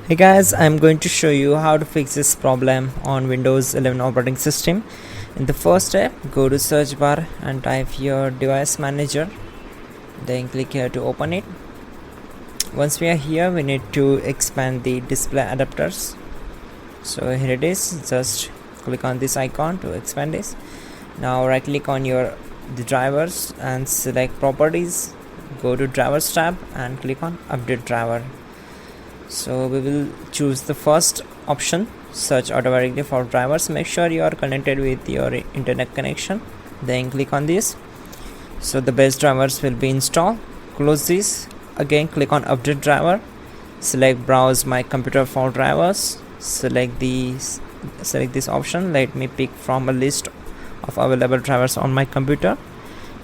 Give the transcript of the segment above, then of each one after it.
Hey guys, I'm going to show you how to fix this problem on Windows 11 operating system. In the first step, go to search bar and type your device manager, then click here to open it. Once we are here, we need to expand the display adapters. So here it is, just click on this icon to expand this. Now right click on the drivers and select properties, go to drivers tab and click on update driver. So we will choose the first option, search automatically for drivers. Make sure you are connected with your internet connection, then click on this. So the best drivers will be installed. Close this, again click on update driver, select browse my computer for drivers, select this option. Let me pick from a list of available drivers on my computer,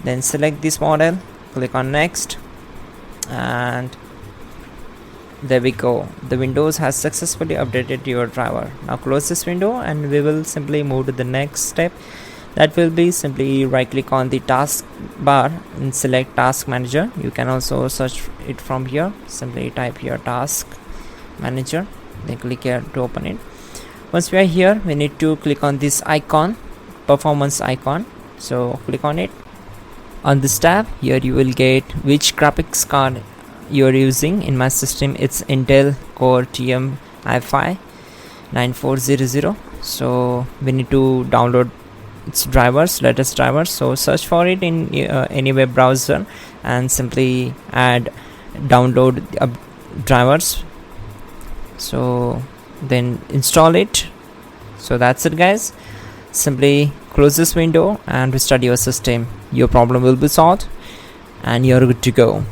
then select this model, click on next, and there we go. The Windows has successfully updated your driver. Now close this window and we will simply move to the next step. That will be simply right click on the task bar and select task manager. You can also search it from here. Simply type here task manager, then click here to open it. Once we are here, we need to click on this icon, performance icon. So click on it. On this tab here you will get which graphics card you're using. In my system it's Intel Core TM i5 9400. So we need to download its drivers, latest drivers. So search for it in any web browser and simply add download drivers, so then install it. So that's it guys, simply close this window and restart your system. Your problem will be solved and you're good to go.